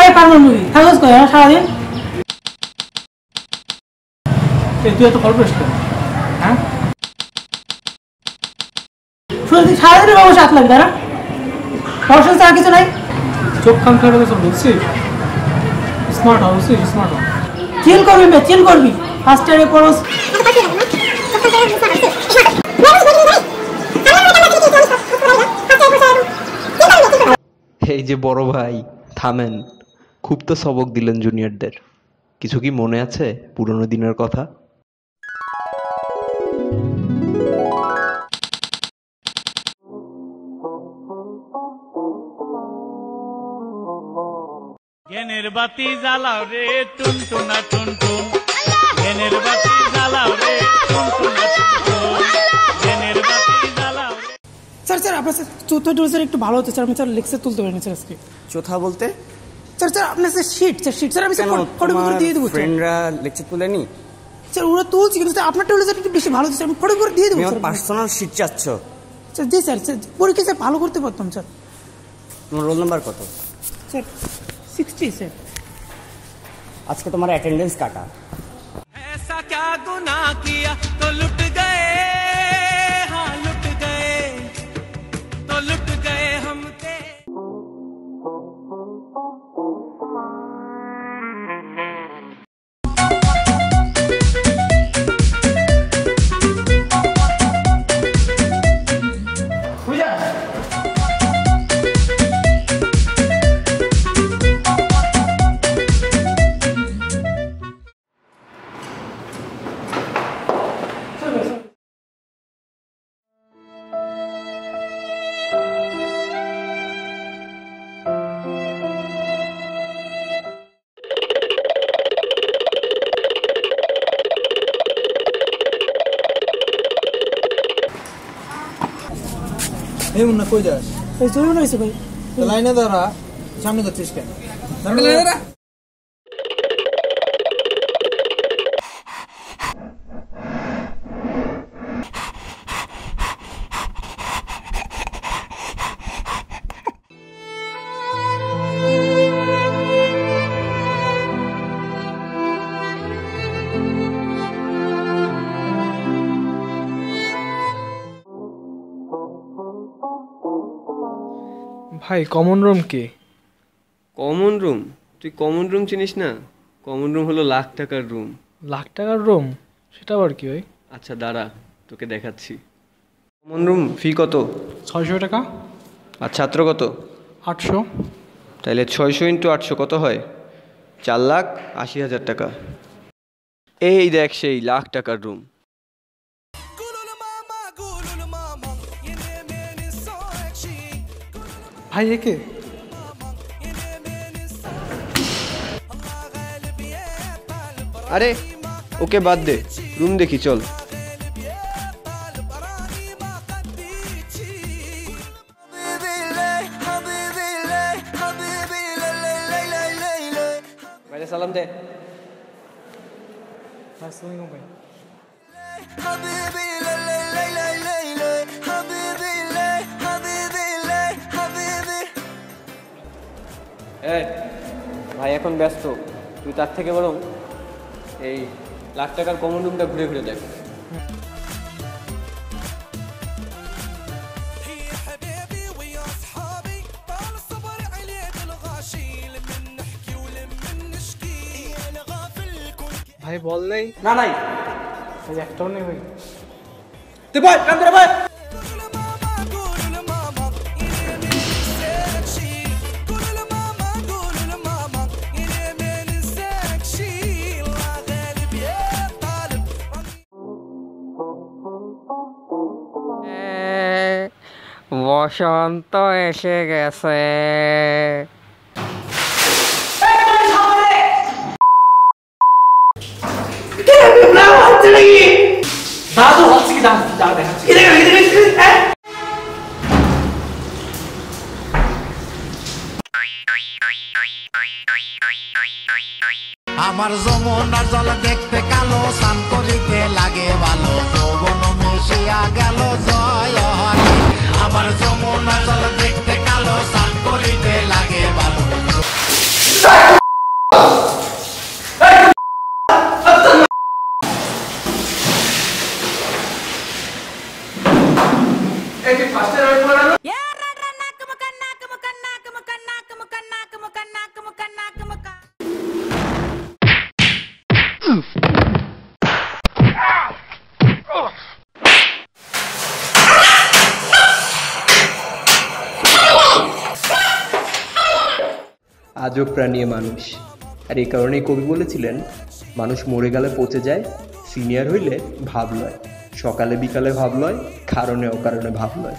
এই পাগল মুভি থাকস কই সারাদিন তুই এত গল্প করিস হ্যাঁ শুধু সারাদিন বাবু সাত লাগবে না পড়াশোনা ছাড়া কিছু নাই চোখ কান করে কিছু বলছি স্মার্ট হাউসে স্মার্ট হাউস চিল করবি বে চিল করবি ফার্স্ট ইয়ারে পড়স এই যে বড় ভাই থামেন, খুব তো সবক দিলেন জুনিয়রদের, কিছু কি মনে আছে পুরনো দিনের কথা? জ্ঞানের বাতি জ্বালাও রে টুনটুনা টুনটুন, জ্ঞানের বাতি জ্বালাও রে টুনটুনা টুনটুন, জ্ঞানের বাতি জ্বালাও রে। স্যার স্যার আপনার চতুর্থ ডোজের একটু ভালো হতো স্যার, আমি স্যার লেকচার তুলতে পারিনি স্যার আজকে। চোথা বলতে স্যার স্যার আপনার স্যার শিট স্যার আমি ফটো করে দিয়ে দেবো। ফ্রেন্ডরা লেকচার তুলেনি স্যার ওরা তুলছি কিন্তু স্যার আপনারটা হলে স্যার একটু বেশি ভালো হতো স্যার, আমি ফটো করে দিয়ে দেবো স্যার। পার্সোনাল শিট চাচ্ছ? স্যার জি স্যার স্যার পরীক্ষা স্যার ভালো করতে পারতাম স্যার। তোমার রোল নাম্বার কত? Sir 60 sir. আজকে তোমার অ্যাটেন্ডেন্স কাটা। ऐसा क्या गुनाह किया तो लुट गए, हाँ लुट गए, तो लुट गए हम ते। এই মুন্না কই যাস? এই জরুরি হয়েছে ভাই। লাইনে দাঁড়া, সামনে যাচ্ছিস কেন? সামনে দাঁড়া। ভাই কমন রুম কি? Common room? তুই কমন রুম চিনিস না? কমন রুম হলো লাখ টাকার রুম। লাখ টাকার রুম? সেটা আবার কি ভাই? আচ্ছা দাঁড়া, তোকে দেখাচ্ছি। কমন রুম ফি কত? 600 টাকা। আর ছাত্র কত? 800। তাহলে 600 ইন্টু 800 কত হয়? 4,80,000 টাকা। এই দেখ সেই লাখ টাকার রুম। ভাই একে আরে ওকে বাদ দে, রুম দেখি চল। বাইরে সালাম দে। আসসালামু আলাইকুম ভাই। এই ভাই এখন ব্যস্ত, তুই তার থেকে বরং এই লাখ টাকার কমন রুমটা ঘুরে ঘুরে দেখ। ভাই বল নেই? না নাই। এই একটাও নেই ভাই। তুই বল, কাম দে ভাই। বসন্ত এসে গেছে। দাদু হচ্ছে কি দাদু দেখাচ্ছি। আমার যমুনার জল দেখতে কালো, স্নান করিতে লাগে ভালো, যৌবন মিশিয়া গেল জয় হরি। আমার যমুনার জল দেখতে কালো, স্নান করিতে লাগে ভালো। আজব প্রাণী মানুষ, আর এই কারণেই কবি বলেছিলেন, মানুষ মরে গেলে পচে যায়, সিনিয়র হইলে ভাব লয়, সকালে বিকালে ভাব লয়, কারণে অকারণে ভাব লয়।